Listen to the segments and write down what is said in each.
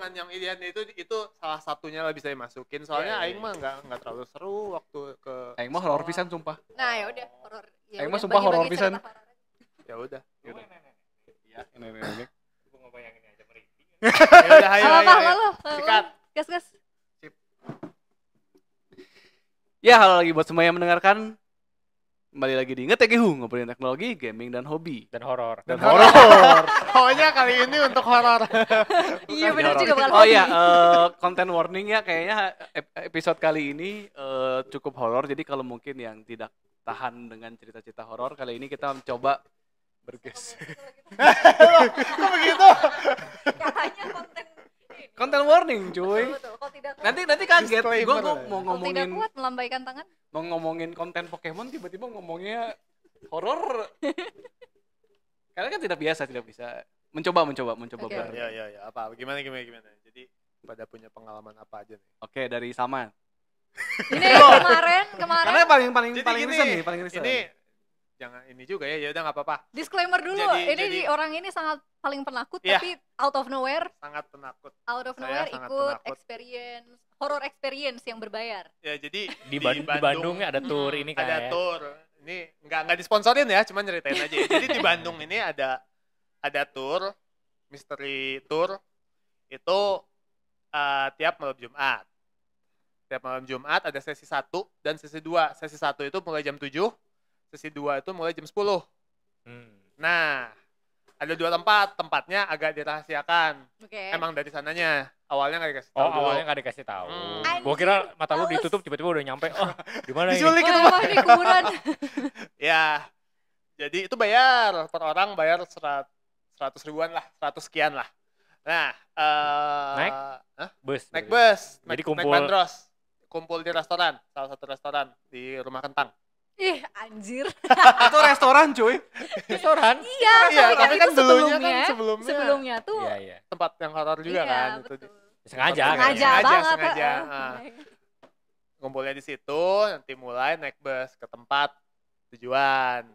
jangan yang idean itu salah satunya lah bisa dimasukin. Soalnya aing mah enggak terlalu seru waktu ke Aing mah horor pisan sumpah. Nah, ya udah horor. Aing mah sumpah horor pisan. Ya udah. Iya, ini. Gua ngebayangin aja merinding. Ya udah ayo. Sikat. Gas. Ya, halo lagi buat semua yang mendengarkan. Kembali lagi di Ngetegehu, ngobrolin teknologi, gaming, dan hobi. Dan horor. Pokoknya kali ini untuk horor. Iya benar juga bakal. Oh iya, konten warning ya kayaknya episode kali ini cukup horor. Jadi kalau mungkin yang tidak tahan dengan cerita-cerita horor, kali ini kita mencoba bergeser. Kok begitu? Katanya Konten warning, cuy. betul. Kalau tidak kuat, Nanti kaget. Gue Disclaimer. mau kalau tidak ngomongin kuat melambaikan tangan. mau ngomongin konten Pokemon tiba-tiba ngomongnya horor. Karena kan tidak bisa mencoba Oke. bareng. Ya, apa? Gimana? Jadi pada punya pengalaman apa aja nih? Oke, dari Saman. Ini kemarin Karena paling Jadi paling gini, recent nih, paling recent. Ini jangan ini juga ya udah nggak apa-apa. disclaimer dulu. Jadi- Orang ini sangat paling penakut Iya. tapi out of nowhere Sangat penakut. ikut penakut. horror experience yang berbayar. Ya jadi Di Bandung ada tour ini kan. ada tour. Ini nggak disponsorin ya, cuman ceritain aja. Jadi di Bandung ini ada tour, mystery tour itu tiap malam Jumat. Tiap malam Jumat ada sesi 1 dan sesi 2. Sesi 1 itu mulai jam 7, sesi 2 itu mulai jam 10. Nah, ada 2 tempatnya agak dirahasiakan. Oke. Emang dari sananya awalnya nggak dikasih tahu. Oh, dulu. awalnya nggak dikasih tahu. Gua Anjir, kira mata lu males. ditutup tiba-tiba udah nyampe. Oh, di mana ini? Diculik itu, Wah, Pak. ini kuburan. Ya, jadi itu bayar per orang, bayar 100 ribuan lah, 100 sekian lah. Nah, Naik? Bus. naik bus, Jadi naik kumpul. bandros, kumpul di restoran, salah satu restoran di Rumah Kentang. Ih, anjir. Itu restoran, cuy. Restoran. Iya, Iya, soalnya tapi kan itu dulunya sebelumnya tuh Iya. tempat yang horor juga iya, kan. betul. Itu Sengaja. Sengaja kayaknya. banget. sengaja. Heeh. Kumpulnya di situ, nanti mulai naik bus ke tempat tujuan.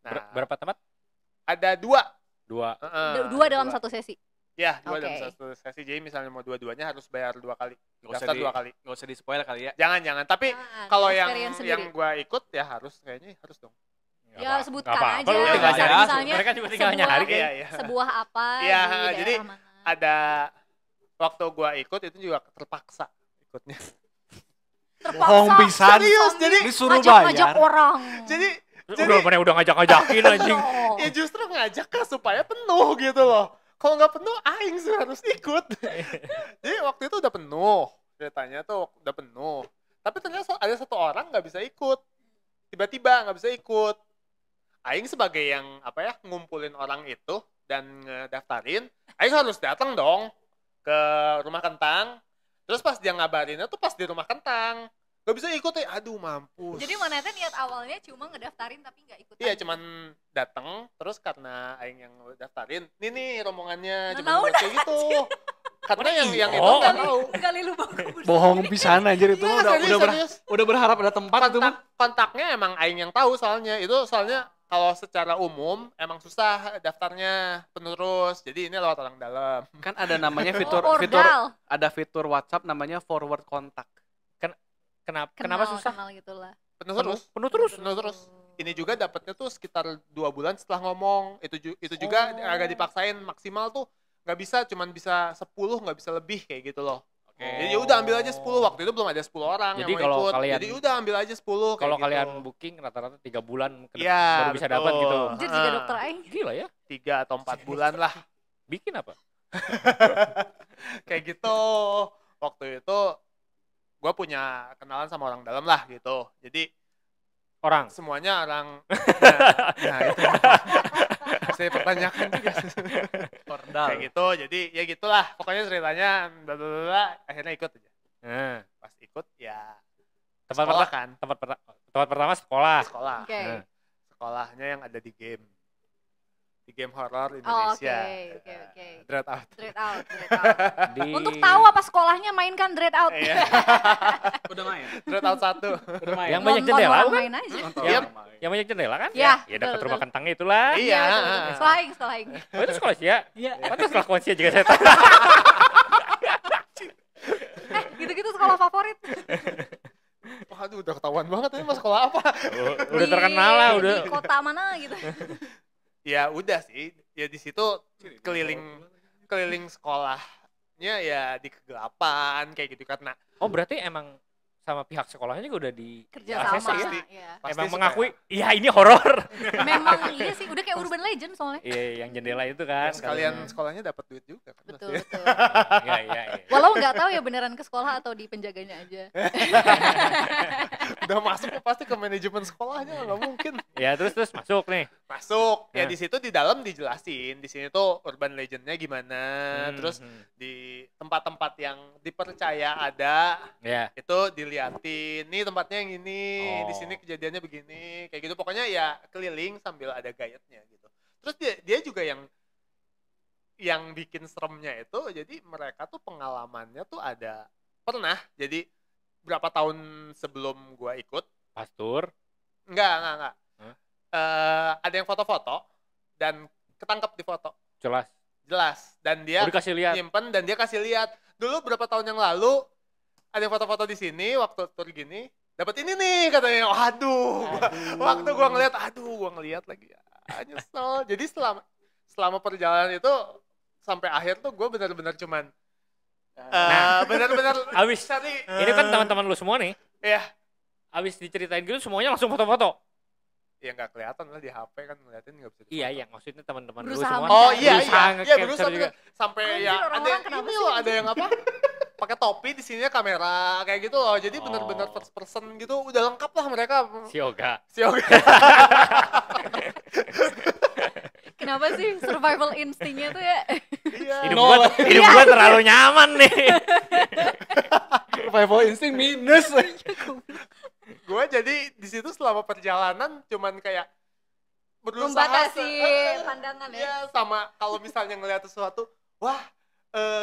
Nah, Berapa tempat? ada 2. 2. Dua dalam satu sesi. Ya, 2 dalam Oke. satu sesi. Jadi misalnya mau dua-duanya harus bayar 2 kali. Nggak Daftar 2 kali. usah di spoil kali ya. Jangan. Tapi Nah, kalau experience yang sendiri. gua ikut ya kayaknya harus dong. Ya, sebutkan aja. Lu tinggal Misalnya- nyari. misalnya Mereka juga tinggal sebuah- nyari. Iya. Sebuah apa Iya, di daerah jadi mana. Ada waktu gua ikut itu juga terpaksa ikutnya. Bohong pisan. Serius, jadi disuruh ngajak bayar. orang. Jadi Udah ngajak-ngajakin anjing. Oh. ya justru ngajak kan supaya penuh gitu loh. Kalau nggak penuh, aing sih harus ikut. Jadi waktu itu udah penuh, ceritanya tuh udah penuh. Tapi ternyata ada satu orang nggak bisa ikut. Tiba-tiba nggak bisa ikut. Aing sebagai yang ngumpulin orang itu dan ngedaftarin, aing harus datang dong ke Rumah Kentang. Terus pas dia ngabarinnya tuh pas di Rumah Kentang. Gak bisa ikut ya, aduh mampus. Jadi Manete niat awalnya cuma ngedaftarin tapi nggak ikut. Iya, cuman datang terus karena aing yang daftarin. Nih rombongannya Nah, cuman nah, buat kayak gitu. Karena yang itu Oh. enggak tahu. Gali lubang kubur. Bohong pisan anjir itu Iya, serius. udah berharap ada tempat itu mah. Kontaknya emang aing yang tahu soalnya. Itu soalnya kalau secara umum emang susah daftarnya penerus. Jadi ini lewat orang dalam. Kan ada namanya fitur Ordal. ada fitur WhatsApp namanya forward kontak. Kenapa susah? Kenal gitulah. Penuh terus. Penuh terus. Penuh terus. Ini juga dapatnya tuh sekitar 2 bulan setelah ngomong. Itu juga agak dipaksain maksimal tuh nggak bisa, cuman bisa 10, nggak bisa lebih kayak gitu loh. Oke. Jadi ya udah ambil aja 10. Waktu itu belum ada 10 orang Jadi yang mau kalau ikut. kalian- Jadi udah ambil aja 10 kayak Kalau gitu. kalian booking rata-rata 3 bulan Iya, baru bisa dapat betul. gitu. Anjir juga dokter aing. Gila ya. 3 atau 4 bulan lah. Bikin apa? Kayak gitu. Waktu itu gue punya kenalan sama orang dalam lah gitu. Jadi Orang. semuanya orang nah itu saya pertanyakan juga. Ordal. Kayak gitu. Jadi ya gitulah. Pokoknya ceritanya blablabla, akhirnya ikut aja. Nah, Pas ikut ya tempat sekolah pertama kan. tempat pertama sekolah. Sekolah. Oke. Nah. Sekolahnya yang ada di game. Di game horor Oh, Indonesia. oke. Dread Out. Dread out. Di Untuk tahu apa sekolahnya mainkan Dread Out. Iya. Udah main. Dread Out 1. Udah main. Yang banyak Nonton jendela orang bukan? main aja. Nonton Iya. orang main. Yang banyak jendela kan? Ya, Ya dekat betul, rumah betul. kentang itulah. Iya. Setelah aing. Oh itu sekolah sih ya? Iya. Pantas sekolah kunci juga saya tahu. sekolah favorit? Waduh, udah ketahuan banget ini mas sekolah apa. Udah terkenal lah, udah. Di kota mana gitu. Ya udah sih, ya di situ keliling sekolahnya ya di kegelapan kayak gitu karena Oh, berarti emang sama pihak sekolahnya juga udah di Kerja ACC sama. ya? Iya. pasti Emang supaya- mengakui, iya ini horor. Memang iya sih, udah kayak urban legend soalnya. Iya, yang jendela itu ya kan. sekalian katanya. sekolahnya dapat duit juga kan. Betul, pasti. betul. Iya, iya, iya. Walau nggak tahu ya beneran ke sekolah atau di penjaganya aja. Udah masuk pasti ke manajemen sekolahnya, nggak mungkin. Ya, terus masuk nih. Masuk, ya Nah. di situ di dalam dijelasin, di sini tuh urban legendnya gimana, terus Hmm. di tempat-tempat yang dipercaya ada Ya. itu diliatin, nih tempatnya yang ini, di Oh. sini kejadiannya begini, kayak gitu. Pokoknya ya keliling sambil ada guide-nya gitu. Terus dia juga yang bikin seremnya itu, jadi mereka tuh pengalamannya tuh ada pernah. Jadi berapa tahun sebelum gua ikut, Pastur. enggak. Hah? Ada yang foto-foto dan ketangkep di foto, Jelas. dan dia Oh, dikasih lihat. nyimpen dan dia kasih lihat. Dulu berapa tahun yang lalu ada yang foto-foto di sini waktu tur gini, dapat ini nih katanya. Waktu gua ngeliat lagi ya, nyesel. Jadi selama perjalanan itu sampai akhir tuh gua benar-benar cuman benar-benar Abis cari ini kan teman-teman lu semua nih. ya Abis diceritain gitu semuanya langsung foto-foto. ya nggak kelihatan lah di HP kan, ngeliatin nggak bisa Iya, difoto. yang maksudnya teman-teman lu Berusaha semua. Oh mencari. iya berusaha iya nge-capture berusaha juga. sampai Anjir, ya ada orang-orang yang kenapa ini sih loh, gitu? ada yang apa pakai topi di sininya kamera kayak gitu loh, jadi benar-benar Oh. first person gitu, udah lengkap lah mereka. Si Yoga. Si Yoga. Kenapa sih survival instingnya tuh ya? Iya. Hidup gua terlalu nyaman nih. Survival instinct minus. Gue jadi di situ selama perjalanan cuman kayak berusaha Membatasi pandangan ya. ya, sama kalau misalnya ngeliat sesuatu, wah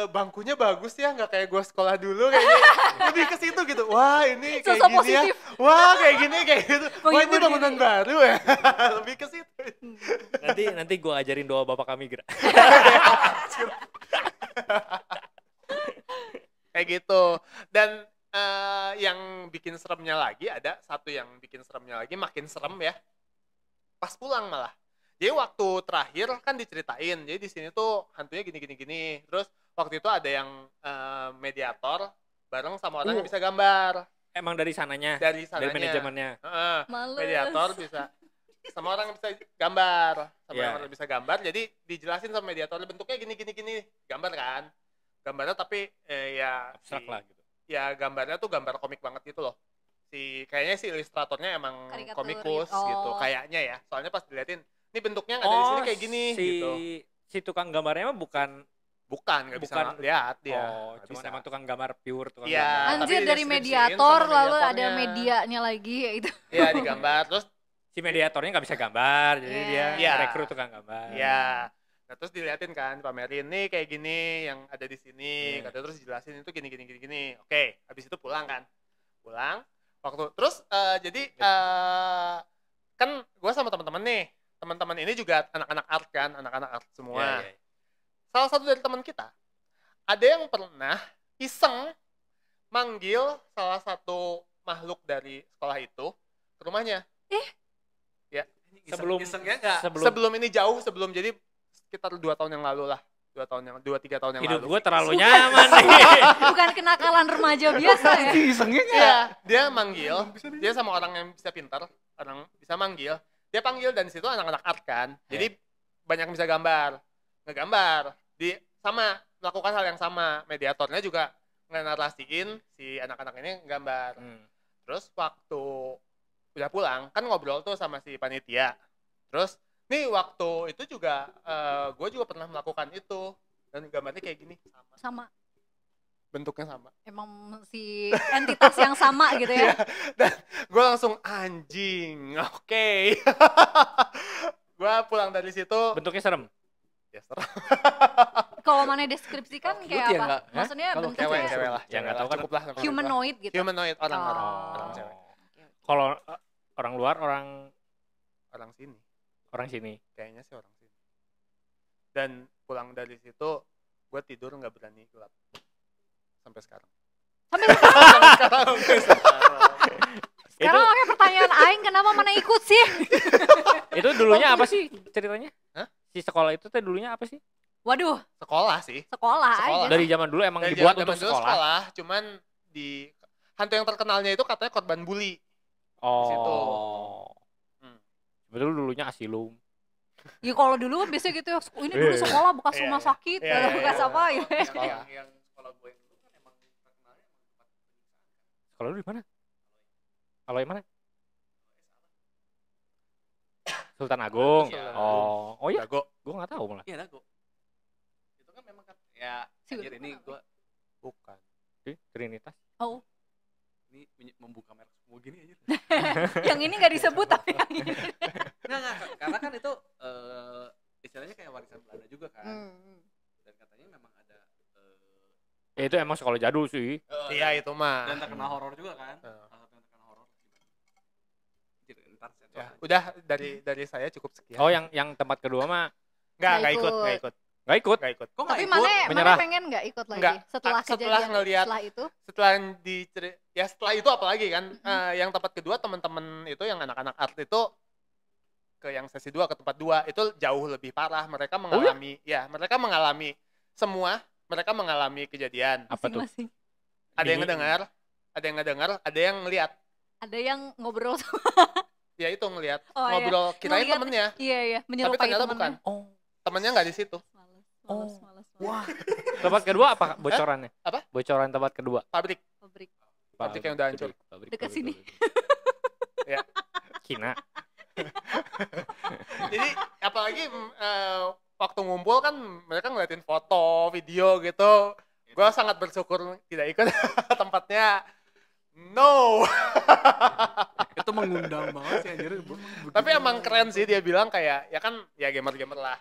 bangkunya bagus ya, nggak kayak gue sekolah dulu kayaknya. Lebih ke situ gitu, wah ini kayak Sosok gini positif. ya, wah kayak gini kayak gitu, wah ini Menghibur bangunan diri. baru ya. Lebih ke situ. Nanti gua ajarin doa bapak kami gerak. Kayak gitu. Dan yang bikin seremnya lagi, ada satu yang bikin seremnya lagi, makin serem ya, pas pulang malah. Jadi waktu terakhir kan diceritain, jadi di sini tuh hantunya gini. Terus waktu itu ada yang mediator bareng sama orang yang bisa gambar Emang dari sananya, dari dari sananya. manajemennya. Heeh. Males. Mediator bisa sama orang yang bisa gambar, sama Iya. orang yang bisa gambar. Jadi dijelasin sama mediator bentuknya gini, gambar kan. Gambarnya tapi ya Abstrak lah gitu. ya gambarnya tuh gambar komik banget gitu loh. Kayaknya si ilustratornya emang Karikatur komikus gitu. Oh. gitu kayaknya ya. Soalnya pas diliatin, ini bentuknya ada di sini kayak gini gitu. Si tukang gambarnya mah bukan Nggak bisa bukan- lihat dia. oh, Nggak cuman bisa. emang tukang gambar pure, tukang Iya. gambar. Tapi Anjir, dari dideskripsiin mediator sama lalu ada mediatornya. medianya lagi ya itu. Iya, digambar terus Si mediatornya nggak bisa gambar, jadi Iya. dia Iya. rekrut tukang gambar. ya. Nah, terus diliatin kan, pamerin nih kayak gini yang ada di sini. Iya. Katanya terus dijelasin itu gini. Oke, habis itu pulang kan. Pulang waktu terus jadi kan gue sama teman-teman nih. Teman-teman ini juga anak-anak art kan, anak-anak art semua. Iya. Salah satu dari teman kita ada yang pernah iseng manggil salah satu makhluk dari sekolah itu ke rumahnya. Ya, Sebelum- isengnya nggak? sebelum- Sebelum ini jauh, sebelum jadi sekitar 2 tahun yang lalu lah. 2-3 tahun yang Hidup lalu. gue terlalu nyaman nih. Bukan kenakalan remaja biasa ya. Isengnya Iya, dia manggil, dia sama orang yang bisa pintar, orang bisa manggil. Dia panggil dan di situ anak-anak art kan. Jadi banyak yang bisa gambar. Ngegambar. Sama melakukan hal yang sama. Mediatornya juga ngenarasiin si anak-anak ini gambar. Terus waktu udah pulang, kan ngobrol tuh sama si panitia. Terus, nih waktu itu juga, gue juga pernah melakukan itu. Dan gambarnya kayak gini, sama. Sama. Bentuknya sama. Emang si entitas yang sama gitu ya. Dan gue langsung anjing, oke. Gue pulang dari situ, Bentuknya serem. ya serem. Kalau mana deskripsikan kayak ya apa? nggak? Hah? Maksudnya Kalau bentuknya Cewek lah. Ya, nggak tahu kan. Cukup lah. sampai humanoid gitu. situ. Humanoid, orang-orang. Oh. Orang cewek. Kalau orang luar, Orang sini. orang sini. Kayaknya sih orang sini. Dan pulang dari situ, gue tidur nggak berani gelap. Sampai sekarang. Sampai sekarang. Itu Sekarang oke pertanyaan aing kenapa mana ikut sih? itu dulunya apa sih ceritanya? Hah? Si sekolah itu teh dulunya apa sih? Waduh, Sekolah sih. sekolah Sekolah. aja. Dari zaman dulu emang Dari dibuat zaman untuk dulu sekolah. cuman di hantu yang terkenalnya itu katanya korban bully. situ. Oh. Hmm. Betul dulunya Asilum. Ya kalau dulu biasanya gitu ya, ini dulu sekolah bekas Iya, rumah iya. sakit, Iya, iya, bekas iya. apa ya. Sekolah. Yang sekolah gue yang dulu kan emang terkenalnya Sekolah lu di mana? Kalau yang mana? Sultan Agung. Sultan Oh, oh iya, Dago. gua nggak tahu malah. iya Dago. Itu kan memang kan ya Si anjir Dago ini kenapa? gue Bukan. Di Trinitas. Oh, ini membuka merek semua gini aja. yang ini nggak disebut tapi yang ini. Enggak, karena kan itu istilahnya kayak warisan Belanda juga kan. Dan katanya memang ada Ya, itu emang sekolah jadul sih. Iya itu mah. dan terkenal horor juga kan. Heeh. Salah satu yang terkenal horor. Anjir, ntar sensor Ya, aja. udah dari saya cukup sekian. Oh, yang tempat kedua mah Nggak Nggak ikut, ikut. nggak ikut. nggak ikut. Nggak ikut. Kok nggak Tapi ikut? mana Menyerah. pengen nggak ikut lagi Nggak. setelah Setelah kejadian ngelihat- setelah itu? Setelah ya setelah itu apalagi kan yang tempat kedua teman-teman itu yang anak-anak art itu ke yang sesi 2 ke tempat 2 itu jauh lebih parah. Mereka mengalami mereka mengalami semua mereka mengalami kejadian. Apa tuh? Masing-masing. Ada yang Ini- ngedengar, ada yang ngelihat. Ada yang ngobrol sama, Ya itu ngelihat, Oh, iya. ngobrol kirain Ngeliat. temennya, iya, tapi menyerupai ternyata temennya. bukan. Oh. Temennya nggak di situ. Males. Wah, Tempat kedua apa bocorannya? Apa? Bocoran tempat kedua. Pabrik. Pabrik. yang udah hancur. Dekat sini. Cina. Jadi apalagi waktu ngumpul kan mereka ngeliatin foto, video gitu. Gue sangat bersyukur tidak ikut tempatnya. No. itu mengundang banget sih anjir. Tapi emang keren sih dia bilang kayak ya kan ya gamer-gamer lah.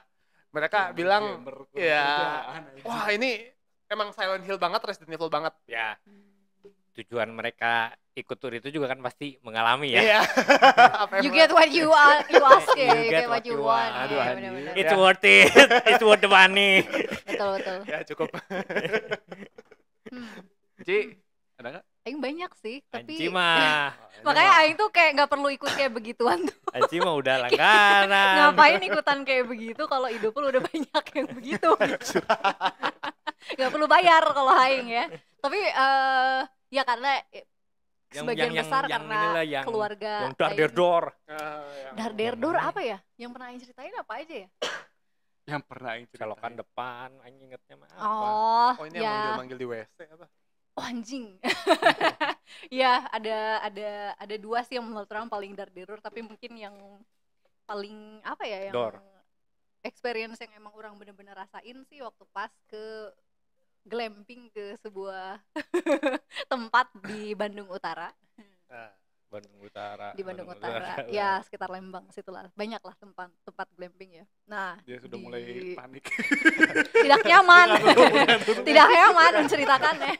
Mereka bilang ya wah ini emang Silent Hill banget, Resident Evil banget. Ya. Tujuan mereka ikut tur itu juga kan pasti mengalami ya. Iya. Apa yang You get what you ask ya, You you get get what you want. Aduh, Iya, anjing. benar-benar. It's Ya. worth it. It's worth the money. Betul. ya cukup. Ci, ada nggak? Aing banyak sih, tapi Anci mah. makanya Aing tuh kayak nggak perlu ikut kayak begituan tuh. Anci mah udah langganan. Ngapain ikutan kayak begitu kalau hidup lu udah banyak yang begitu. Nggak perlu bayar kalau Aing ya. Tapi ya karena sebagian besar karena inilah, yang keluarga yang dar der dor. Darderdor apa ya? Yang pernah Aing ceritain apa aja ya? Yang pernah yang Selokan depan, anjing ingetnya mah apa? Oh, Oh ini ya. yang manggil di WC apa? Oh, anjing. Ya, ada dua sih yang menurut orang paling darderdor, tapi mungkin yang paling apa ya yang Dor. experience yang emang orang bener-bener rasain sih waktu pas ke glamping ke sebuah tempat di Bandung Utara. Bandung Utara. Di Bandung Utara. Ya, sekitar Lembang situlah. Banyak lah tempat glamping ya. Nah, dia sudah di- mulai panik. tidak nyaman. Tidak nyaman menceritakannya.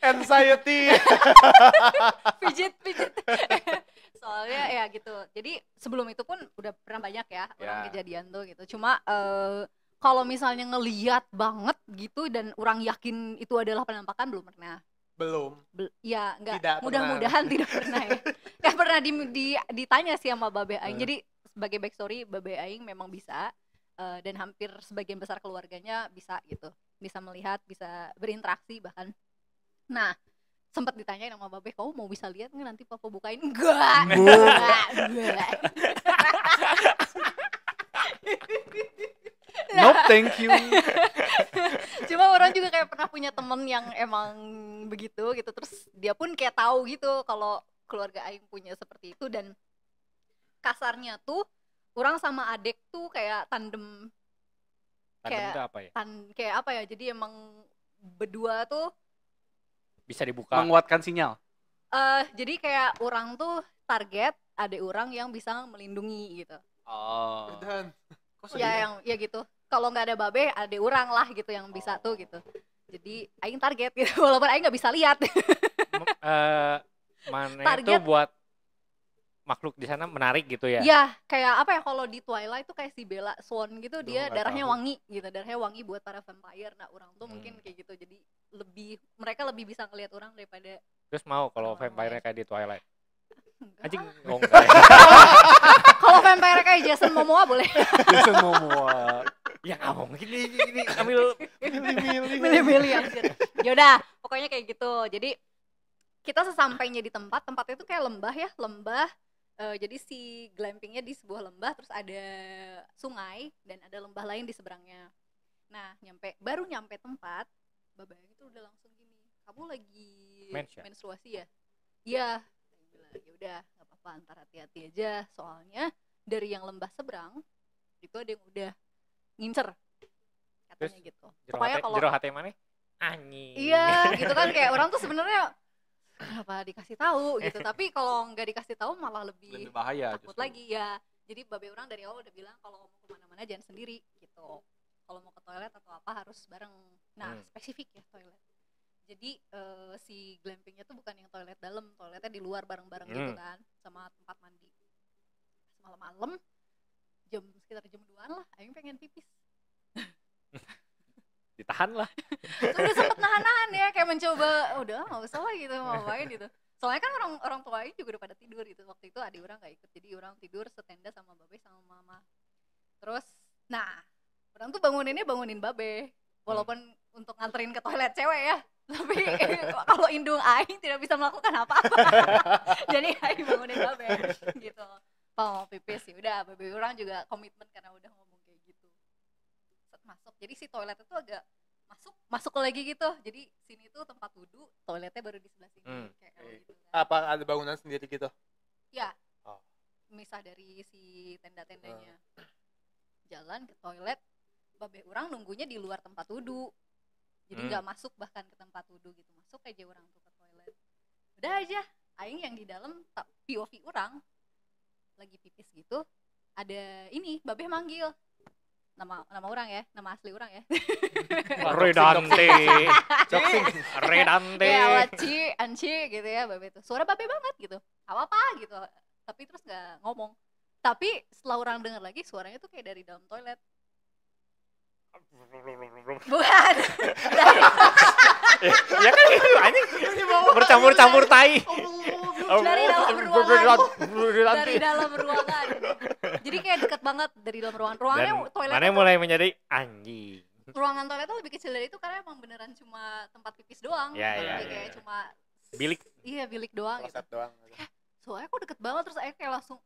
Anxiety. Pijit. Soalnya ya gitu. Jadi sebelum itu pun udah pernah banyak ya orang Ya. kejadian tuh gitu. Cuma kalau misalnya ngeliat banget gitu dan orang yakin itu adalah penampakan belum pernah. Belum. Ya enggak, Tidak mudah-mudahan tidak pernah ya. Gak pernah ditanya sih sama Babe Aing. Jadi sebagai backstory Babe Aing memang bisa dan hampir sebagian besar keluarganya bisa gitu. Bisa melihat, bisa berinteraksi bahkan. Nah, sempat ditanyain sama Babe, kamu mau bisa lihat nggak nanti papa bukain? Enggak. Nope, thank you. Cuma orang juga kayak pernah punya temen yang emang begitu gitu, terus dia pun kayak tahu gitu kalau keluarga Aing punya seperti itu. Dan kasarnya tuh orang sama adek tuh kayak tandem, Tandem kayak itu apa ya? kayak apa ya, jadi emang berdua tuh Bisa dibuka. Menguatkan sinyal. jadi kayak orang tuh target adek orang yang bisa melindungi gitu. Oh. Dan Ya yang ya gitu. Kalau nggak ada Babe, adek orang lah gitu yang bisa tuh gitu. Jadi Aing target gitu, walaupun Aing nggak bisa lihat. Mana itu Target. buat makhluk di sana menarik gitu ya. Ya, kayak apa ya, kalau di Twilight tuh kayak si Bella Swan gitu, dia nggak darahnya tahu. wangi gitu, darahnya wangi buat para vampire. Nah, orang tuh mungkin kayak gitu, jadi mereka lebih bisa ngelihat orang daripada Terus mau kalau Orang-orang vampire kayak di Twilight. enggak. Anjing, oh enggak ya. Kalau vampire kayak Jason Momoa boleh. Jason Momoa. Ya nggak mungkin ini ambil Milih-milih. Milih-milih anjir. Yaudah, pokoknya kayak gitu. Jadi kita sesampainya di tempatnya itu kayak lembah ya, lembah. Jadi si glampingnya di sebuah lembah, terus ada sungai dan ada lembah lain di seberangnya. Nah, baru nyampe tempat, Babayang itu udah langsung gini, kamu lagi Mens ya? menstruasi ya? Iya. Ya udah, nggak apa-apa, antar hati-hati aja. Soalnya dari yang lembah seberang itu ada yang udah ngincer, katanya gitu. Pokoknya kalau jero hati mana? Anjing. iya gitu kan, kayak orang tuh sebenarnya kenapa dikasih tahu gitu, tapi kalau nggak dikasih tahu malah lebih Lebih bahaya takut justru. lagi ya. Jadi babe orang dari awal udah bilang kalau mau kemana-mana jangan sendiri gitu, kalau mau ke toilet atau apa harus bareng. Nah spesifik ya toilet, jadi si glampingnya tuh bukan yang toilet dalam, toiletnya di luar bareng-bareng gitu kan, sama tempat mandi. Malam-malam sekitar jam 2-an lah, Aing pengen pipis. Ditahan lah. Tuh udah sempet nahan-nahan ya, kayak mencoba udah nggak usah lah gitu, mau ngapain gitu. Soalnya kan orang tua Aing juga udah pada tidur gitu, waktu itu adik orang nggak ikut, jadi orang tidur setenda sama babe sama mama. Terus nah orang tuh bangunin babe, walaupun untuk nganterin ke toilet cewek ya, tapi kalau indung Aing tidak bisa melakukan apa-apa. Jadi Aing bangunin babe gitu, mau pipis ya udah, babe orang juga komitmen karena udah ngomong kayak gitu. Masuk, jadi si toilet itu agak masuk lagi gitu, jadi sini tuh tempat wudhu, toiletnya baru di sebelah sini. Kayak gitu kan. Apa ada bangunan sendiri gitu? Ya, Oh. misah dari si tenda-tendanya. Jalan ke toilet, babe orang nunggunya di luar tempat wudhu, jadi nggak masuk bahkan ke tempat wudhu gitu, masuk aja orang tuh ke toilet. Udah aja, Aing yang di dalam POV orang lagi pipis gitu, ada ini babe manggil nama orang ya, nama asli orang ya. Redante. Redante. Ya Waci, Anci gitu ya babe itu. Suara babe banget gitu. Apa gitu. Tapi terus nggak ngomong. Tapi setelah orang dengar lagi suaranya tuh kayak dari dalam toilet. Bukan. Ya kan itu anjing. Bercampur-campur tai. Dari dalam ruangan. Dari dalam ruangan. Jadi kayak deket banget dari dalam ruangan. Ruangannya toiletnya Mana mulai menjadi anjing. ruangan toiletnya lebih kecil dari itu karena emang beneran cuma tempat pipis doang. Ya, Jadi ya, kayak ya. cuma Bilik. Iya, bilik doang gitu. Kloset doang. Soalnya kok deket banget, terus Aing kayak langsung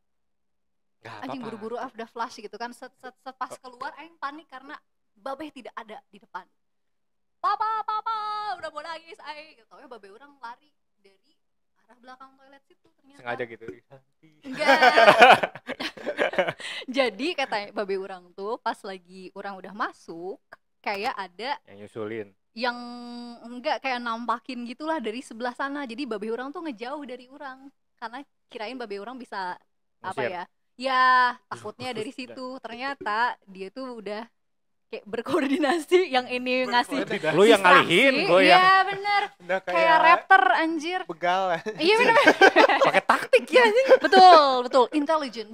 Gak anjing apa-apa. buru-buru udah flash gitu kan. Set pas keluar Aing panik karena babe tidak ada di depan. Papa, udah mau nangis Aing. Tau ya babe orang lari dari arah belakang toilet situ ternyata. Sengaja gitu. Enggak. Jadi katanya babe orang tuh pas lagi orang udah masuk, kayak ada Yang nyusulin. yang enggak kayak nampakin gitulah dari sebelah sana. Jadi babe orang tuh ngejauh dari orang karena kirain babe orang bisa apa Ngusir. ya? Ya, takutnya dari situ. Ternyata dia tuh udah kayak berkoordinasi, yang ini ngasih Lu yang distraksi. ngalihin, gue yang Iya bener, Udah kayak raptor anjir. begal. Iya bener. pakai taktik ya anjing. betul, intelligent.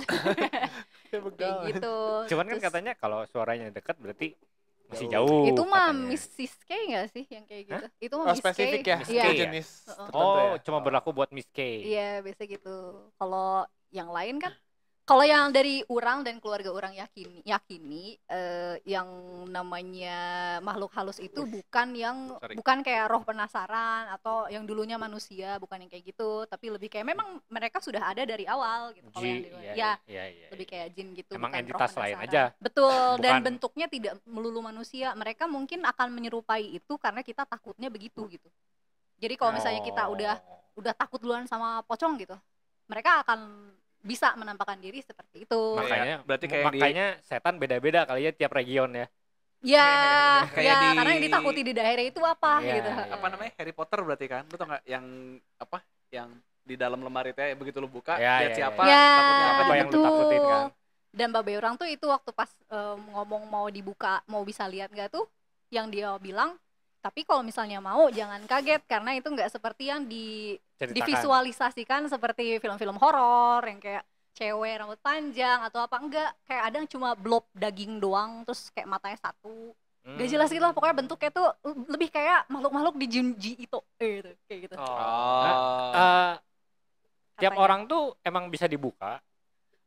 Kayak begal. Kayak gitu. Cuman kan Terus katanya kalau suaranya dekat berarti masih Jauh. jauh. itu mah katanya. Miss Siskey nggak sih yang kayak gitu? Itu mah Oh, Miss spesifik ya? Iya. Miss K. Jenis Heeh. tertentu Oh, ya? cuma berlaku buat Miss K. Iya, biasa gitu. Kalau yang lain kan, kalau yang dari orang dan keluarga orang yakini yang namanya makhluk halus itu bukan kayak roh penasaran atau yang dulunya manusia, bukan yang kayak gitu, tapi lebih kayak memang mereka sudah ada dari awal gitu. Kalau yang di luar, ya iya. lebih kayak jin gitu, Emang bukan entitas roh lain penasaran. aja. Betul, dan Bukan- bentuknya tidak melulu manusia. Mereka mungkin akan menyerupai itu karena kita takutnya begitu gitu. Jadi kalau misalnya kita udah takut duluan sama pocong gitu, mereka akan bisa menampakkan diri seperti itu. Makanya Berarti kayak makanya setan beda-beda kali ya tiap region ya. Ya, Kayak di- karena yang ditakuti di daerah itu apa Iya, gitu. iya. apa namanya, Harry Potter berarti kan? Lu tau nggak yang apa, yang di dalam lemari teh begitu lu buka Ya, lihat ya, siapa, ya. takutnya apa Apa yang lu betul. takutin kan? Dan babe orang tuh itu waktu pas ngomong mau dibuka, mau bisa lihat nggak tuh, yang dia bilang Tapi kalau misalnya mau jangan kaget karena itu nggak seperti yang Ceritakan. divisualisasikan seperti film-film horor yang kayak cewek rambut panjang atau apa, enggak, kayak ada yang cuma blob daging doang terus kayak matanya satu. Gak jelas gitu lah, pokoknya bentuknya tuh lebih kayak makhluk-makhluk di Junji Ito gitu, kayak gitu. Tiap Katanya. orang tuh emang bisa dibuka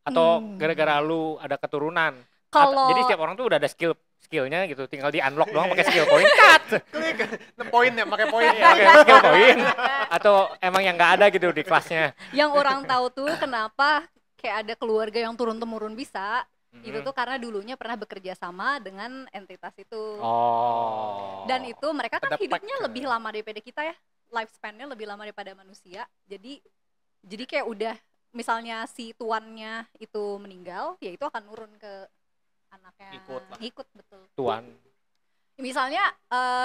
atau gara-gara lu ada keturunan. Kalau Jadi setiap orang tuh udah ada skillnya gitu, tinggal di unlock doang pakai skill point cut. Klik poin ya, pakai poin ya. Pakai skill point atau emang yang nggak ada gitu di kelasnya. yang orang tahu tuh kenapa kayak ada keluarga yang turun-temurun bisa, itu tuh karena dulunya pernah bekerja sama dengan entitas itu. Oh. Dan itu mereka kan Ada hidupnya pack. lebih lama daripada kita ya, lifespan-nya lebih lama daripada manusia. Jadi kayak udah misalnya si tuannya itu meninggal, ya itu akan nurun ke anaknya. Ikut lah. Ikut, betul. Tuan. Misalnya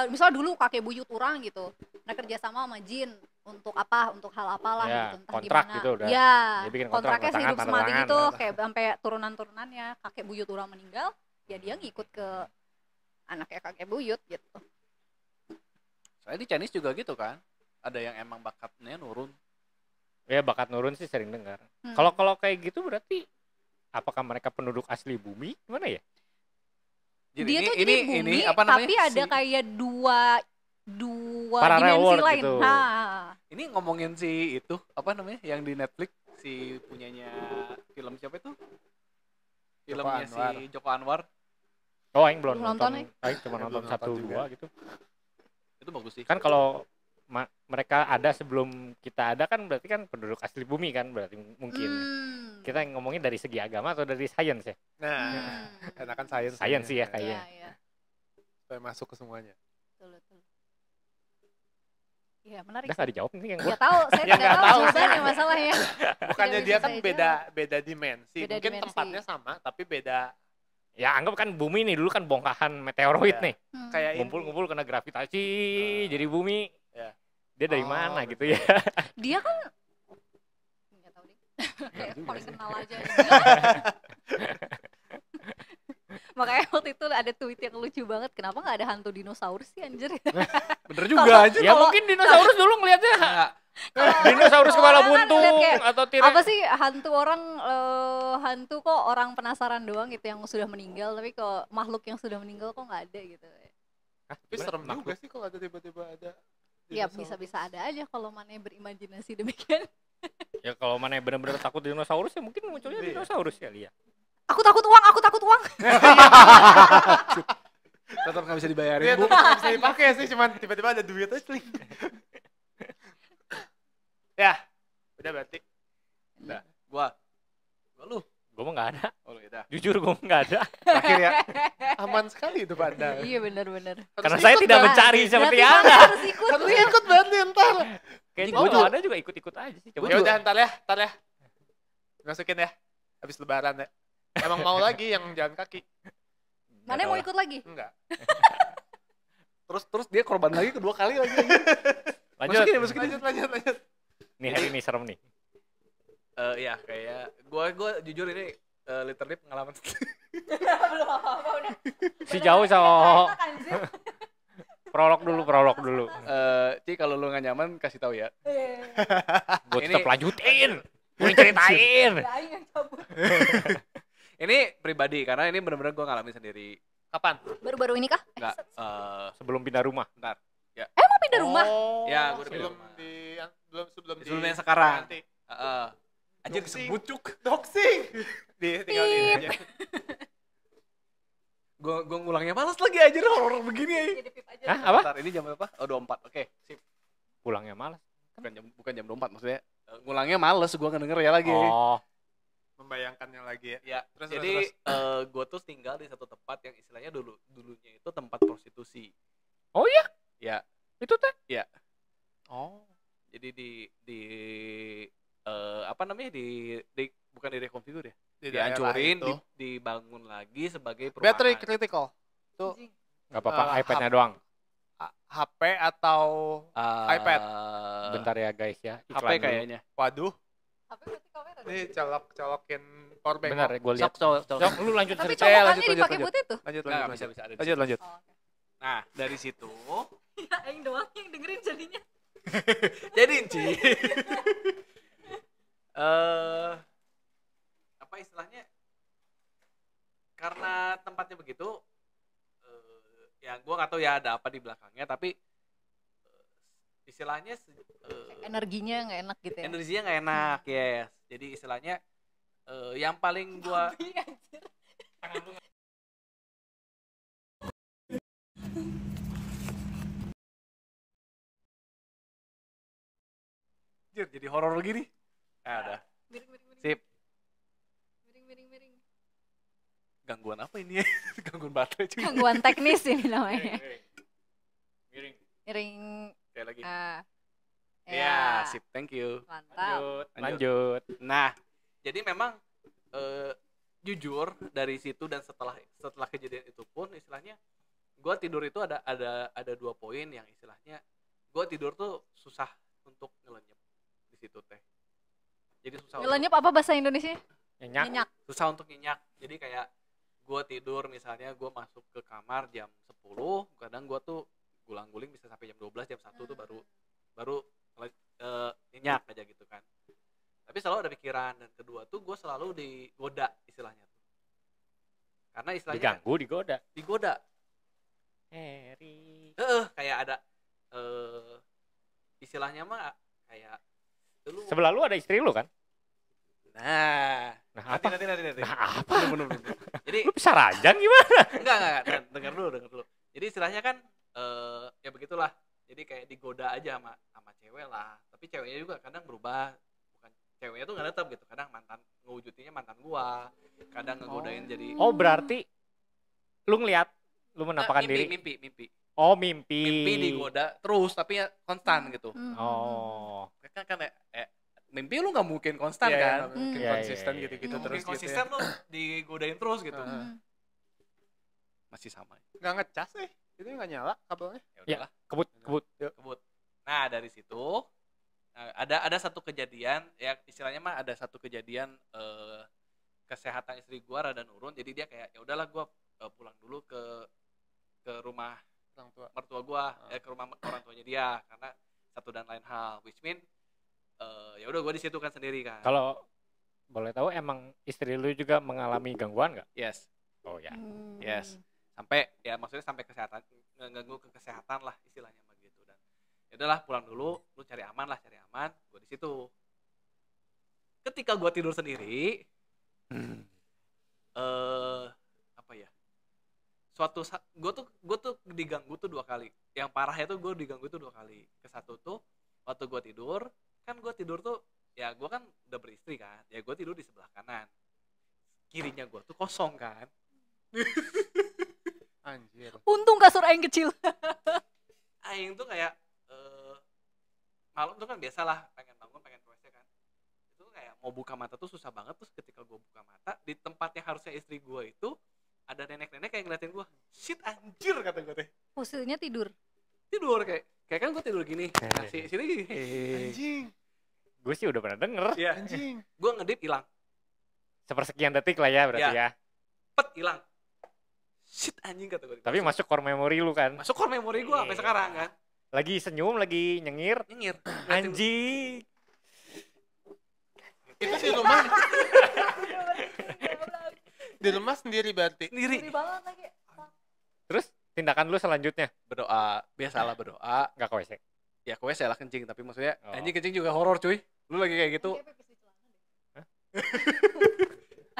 misal dulu kakek buyut orang gitu, nah kerja sama sama jin untuk apa, untuk hal apalah Ya, gitu, entah kontrak gimana. gitu udah. Ya, Dia bikin kontrak, kontraknya tanda sehidup tangan, semati tanda gitu, tangan. kayak sampai turunan-turunannya kakek buyut orang meninggal, ya dia ngikut ke anaknya kakek buyut gitu. Soalnya di Chinese juga gitu kan. Ada yang emang bakatnya nurun. Ya bakat nurun sih sering dengar. Hmm. Kalau kayak gitu berarti apakah mereka penduduk asli bumi? Gimana ya? Jadi Dia tuh jadi bumi, apa namanya? tapi ada kayak dua Parallel dimensi world lain. gitu. Nah, Ini ngomongin si itu apa namanya yang di Netflix si punyanya film siapa itu? Filmnya Anwar. si Joko Anwar. Oh, aing belum Belum nonton, nonton. Aing cuma Ya, nonton belum nonton 1 juga. 2 gitu. Itu bagus sih. Kan kalau mereka ada sebelum kita ada kan berarti kan penduduk asli bumi kan berarti mungkin. Kita ngomongin dari segi agama atau dari sains ya? Nah, enakan sains. Sains sih ya Iya, kayaknya. iya. Supaya masuk ke semuanya. Betul. Iya, menarik. Udah nggak dijawab nih yang gue. Nggak tahu, saya Ya, tidak nggak tahu tahu jawabannya masalahnya. Bukannya Tidak dia bisa kan saya beda dimensi. Beda Mungkin dimensi. tempatnya sama tapi beda Ya anggap kan bumi nih dulu kan bongkahan meteoroid Iya. nih. kayak ini. Ngumpul-ngumpul kena gravitasi jadi bumi. Ya. Dia dari Oh, mana betul. gitu ya? Dia kan nggak tahu deh. Kayak juga paling sih. kenal aja. Makanya waktu itu ada tweet yang lucu banget. Kenapa nggak ada hantu dinosaurus sih anjir? Bener juga aja. Ya mungkin dinosaurus dulu ngelihatnya Nah, dinosaurus kepala Orang kan buntung ngeliat kayak, atau Apa T-Rex. sih hantu orang hantu kok orang penasaran doang gitu yang sudah meninggal, tapi kok makhluk yang sudah meninggal kok nggak ada gitu. Tapi serem juga sih kalau ada tiba-tiba ada. Ya dinosaurus. bisa-bisa ada aja kalau mana berimajinasi demikian. Ya kalau mana yang benar-benar takut dinosaurus ya mungkin munculnya Iya. dinosaurus ya Lia. Aku takut uang, aku takut uang. tetap nggak bisa dibayarin Iya, bu. tetap nggak bisa dipakai sih, cuman tiba-tiba ada duit aja. Sling. Ya, udah berarti. Gua lu. Gue mah nggak ada. Oh ya. Jujur gue nggak ada. Terakhir ya. Aman sekali itu Anda. Iya benar-benar. Karena saya tidak mencari seperti Anda. Harus ikut. Harus ikut berarti ntar. Kayaknya Oh. gue juga ada juga ikut-ikut aja sih. Coba Ya udah ntar ya. Masukin ya. Habis lebaran ya. Emang mau lagi yang jalan kaki? Mana mau ikut lagi? Enggak. Terus dia korban lagi kedua kali lagi. Lanjut. Masukin. Lanjut. Nih hari ini serem nih. Ya kayak gua jujur ini literally pengalaman. Belum apa-apa udah. Si jauh sama prolog dulu. Ci kalau lu nggak nyaman kasih tahu ya. Gue Ini- tetap lanjutin. Gue ceritain. Ini pribadi karena ini benar-benar gua ngalamin sendiri. Kapan? Baru-baru ini kah? Enggak. Sebelum pindah rumah. Mau pindah rumah? Oh, Ya, gua udah sebelum pindah rumah. sebelum Sebelum yang sekarang. nanti. Anjir Doxing. disebut cuk. Doxing. Tinggal di aja. Gua ngulangnya malas lagi aja horor begini aja. Jadi pip aja. Hah? Apa? Bentar, ini jam berapa? Oh 24. Oke, sip. Pulangnya malas. Bukan jam 24 maksudnya. Ngulangnya males gua nggak denger ya lagi. Oh. Membayangkannya lagi ya. Ya, Terus, jadi terus. gue tuh tinggal di satu tempat yang istilahnya dulunya itu tempat prostitusi. Oh iya? Ya, Itu teh? Oh. jadi di apa namanya bukan direkonfigur ya, Di daerah dihancurin, itu. dibangun lagi sebagai perumahan. Battery critical. Tuh Gak apa-apa, iPad-nya HP. doang. HP atau iPad. Bentar ya guys ya. HP Iklan dulu. kayaknya. waduh, Apa berarti kamera? ini colokin powerbank. Bentar ya, gue lihat. Sok. Sok, lu lanjut Tapi cerita. lanjut, colokannya lanjut, dipakai lanjut. buat itu. Lanjut. Nggak, bisa ada. Lanjut. Oh, oke. Nah, dari situ Ya, aing doang yang dengerin jadinya. jadi Ci. Apa istilahnya? Karena tempatnya begitu, ya gue nggak tahu ya ada apa di belakangnya, tapi istilahnya Energinya nggak enak gitu ya. energinya nggak enak, yes. Jadi istilahnya yang paling gue Iya, anjir. jadi horor gini. Nah, udah. Miring, miring, miring. Sip. Miring, miring, miring. Gangguan apa ini ya? Gangguan baterai cuy. Gangguan teknis ini namanya. Miring. Miring. Kayak lagi. Ya, Sip. Thank you. mantap. Lanjut. Nah, jadi memang jujur dari situ dan setelah kejadian itu pun istilahnya gue tidur itu ada 2 poin yang istilahnya gue tidur tuh susah untuk ngelenyap di situ teh. Jadi susah Nyelenyep apa bahasa Indonesia? Nyenyak. Nyenyak. susah untuk nyenyak. Jadi kayak gue tidur misalnya gue masuk ke kamar jam 10, kadang gue tuh gulang-guling bisa sampai jam 12, jam 1 tuh baru nyenyak aja gitu kan. Tapi selalu ada pikiran, dan kedua tuh gue selalu digoda istilahnya tuh. Karena istilahnya Diganggu, digoda. digoda. Harry. Kayak ada istilahnya mah kayak dulu. Sebelah lu ada istri lu kan? Nah, Nah, nanti. apa? Nah, apa? Bener. Jadi Lu bisa ranjang gimana? enggak, dengar dulu. Jadi istilahnya kan ya begitulah. Jadi kayak digoda aja sama cewek lah. Tapi ceweknya juga kadang berubah. Bukan ceweknya tuh nggak tetap gitu. Kadang ngewujudinnya mantan gua. Kadang ngegodain jadi Oh, berarti lu ngeliat lu menampakkan diri. mimpi. Oh, mimpi. Mimpi digoda terus tapi ya konstan gitu. Oh. Kan mimpi lu nggak mungkin konstan Iya, kan. nggak mungkin Iya, konsisten iya, iya. gitu-gitu Nggak terus mungkin gitu konsisten ya. lu digodain terus gitu. Masih sama. Nggak ngecas itu nggak nyala kabelnya. Ya Ya, udahlah. kebut. Nah, dari situ ada satu kejadian, ya istilahnya mah ada satu kejadian kesehatan istri gua rada nurun, jadi dia kayak ya udahlah gua pulang dulu ke rumah Orang tua. mertua gua, ke rumah orang tuanya dia karena satu dan lain hal, which mean ya udah gua di situ kan sendiri kan. Kalau boleh tahu emang istri lu juga mengalami gangguan nggak? Yes, Oh ya. yes. Sampai ya maksudnya sampai kesehatan, ngeganggu ke kesehatan lah istilahnya begitu. Dan ya udahlah pulang dulu, lu cari aman, gua di situ. Ketika gua tidur sendiri, apa ya? Gue tuh diganggu tuh 2 kali. Yang parahnya tuh gue diganggu tuh 2 kali. Kesatu tuh waktu gue tidur, kan gue tidur tuh ya gue kan udah beristri kan, ya gue tidur di sebelah kanan. Kirinya gue tuh kosong kan. Anjir. Untung kasur aing kecil. Aing tuh kayak malam tuh kan biasalah pengen bangun, pengen ke WC kan. Itu kayak mau buka mata tuh susah banget. Terus ketika gue buka mata di tempatnya harusnya istri gue itu ada nenek-nenek kayak ngeliatin gue. Shit anjir kata gue teh. Posisinya tidur. Tidur kayak kan gue tidur gini. Nah, sini gini. Anjing. Gue sih udah pernah denger. Iya. Anjing. Gue ngedip hilang. Sepersekian detik lah ya berarti ya. Pet hilang. Shit anjing kata gue. Tapi masuk core memory lu kan. masuk core memory gue sampai Iya. sekarang kan. Lagi senyum, lagi nyengir. Nyengir. Anjing. Itu di rumah. Di rumah sendiri berarti. Sendiri. Ngeri banget lagi. Terus tindakan lu selanjutnya Berdoa. Biasalah berdoa. nggak ke WC? Ya kowe saya lah kencing. Tapi maksudnya Oh. anjing kencing juga horor cuy. Lu lagi kayak gitu.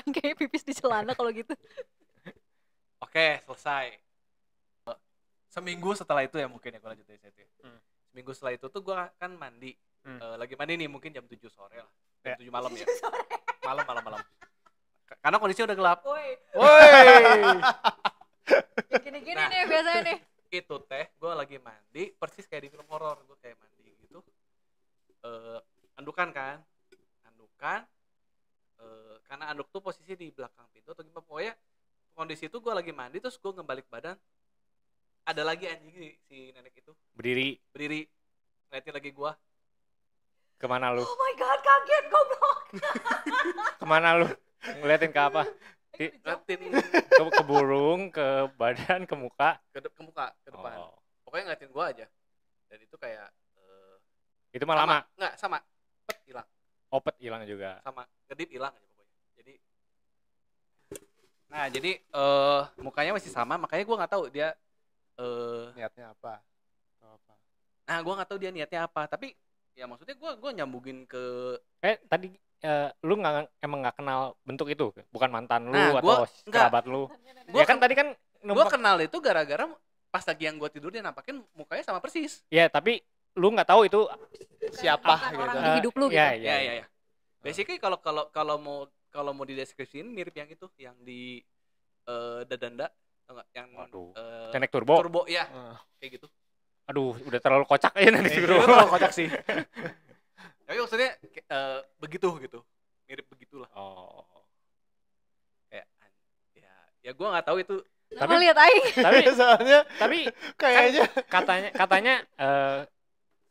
Aing kayak pipis di celana kalau gitu. Oke, selesai. Seminggu setelah itu ya mungkin ya gue lanjut dari situ ya. Seminggu setelah itu tuh gue kan mandi. Lagi mandi nih mungkin jam 7 sore lah. Jam 7 malam ya. Malam. Karena kondisinya udah gelap. Woi, Woi. gini-gini Nah. nih biasanya nih. Itu teh gue lagi mandi persis kayak di film horor. Gue kayak mandi gitu. Andukan kan. Karena anduk tuh posisi di belakang pintu atau gimana. Pokoknya kondisi itu gue lagi mandi terus gue ngebalik badan. Ada lagi anjing si nenek itu Berdiri berdiri ngeliatin lagi gue. kemana lu? Oh my god, kaget goblok. Kemana lu? Ngeliatin ke apa? Ngeliatin Ke burung, ke badan ke muka. ke muka, ke depan. Oh. Pokoknya ngeliatin gue aja. Dan itu kayak Itu mah lama. Enggak, sama. Pet hilang. Opet hilang juga. Sama. Kedip hilang aja pokoknya. Jadi mukanya masih sama, makanya gue nggak tahu dia Niatnya apa? Atau apa? nah gue nggak tahu dia niatnya apa, tapi ya maksudnya gue nyambungin ke Tadi lu emang nggak kenal bentuk itu, bukan mantan lu Nah, atau enggak. kerabat lu. Gua Ya kan tadi kan gue kenal itu gara-gara pas lagi yang gue tidur dia nampakin mukanya sama persis. Ya tapi lu nggak tahu itu Siapa Bukan gitu. orang di hidup lu gitu. Ya. Basically kalau mau dideskripsiin mirip yang itu, yang di Dadanda, tau nggak? Yang Waduh. Tenek turbo. turbo ya, Heeh. kayak gitu. Aduh, udah terlalu kocak aja nanti Itu turbo. terlalu kocak sih. Tapi maksudnya begitu gitu, mirip begitulah. Oh. Kayak ya gue nggak tahu itu. Tapi lihat aing. Tapi Soalnya tapi kayaknya katanya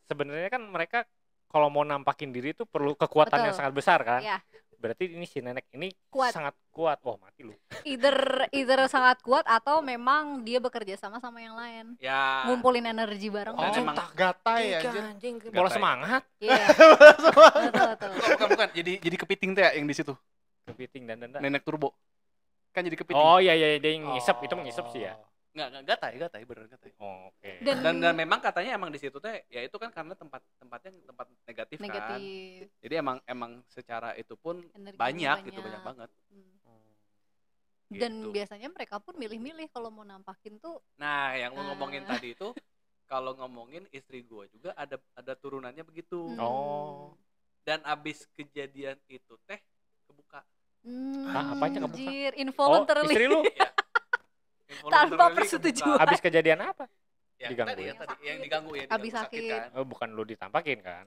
sebenarnya kan mereka kalau mau nampakin diri itu perlu kekuatan yang Betul. sangat besar kan. Iya. Berarti ini si nenek ini Kuat. sangat kuat. Wah, mati lu. Either sangat kuat atau memang dia bekerja sama yang lain. Ya. Ngumpulin energi bareng. Dan oh, emang- tak gatai ya anjir. anjing, Gatai. bola semangat, Iya. Betul. Bukan. Jadi kepiting tuh ya yang di situ. kepiting dan denda. Nenek turbo. Kan jadi kepiting. Oh iya dia yang ngisep, itu mengisep sih ya. Nggak gatai, bener gatai. Oh, oke. Dan- Dan memang katanya emang di situ teh ya itu kan karena tempatnya tempat negatif, kan. Negatif. Jadi emang secara itu pun Energinya banyak gitu, banyak banget. Dan Gitu. biasanya mereka pun milih-milih kalau mau nampakin tuh. Nah, yang lu ngomongin Ah. tadi itu kalau ngomongin istri gua juga ada turunannya begitu. Oh. Dan abis kejadian itu teh kebuka. apanya kebuka? Anjir, Oh, involuntarily. istri lu Ya. Tanpa Involuntarily persetujuan. kebuka. habis kejadian apa? Ya, diganggu tadi ya? yang tadi yang diganggu ya, Abis diganggu sakit. kan. Oh, bukan lu ditampakin kan?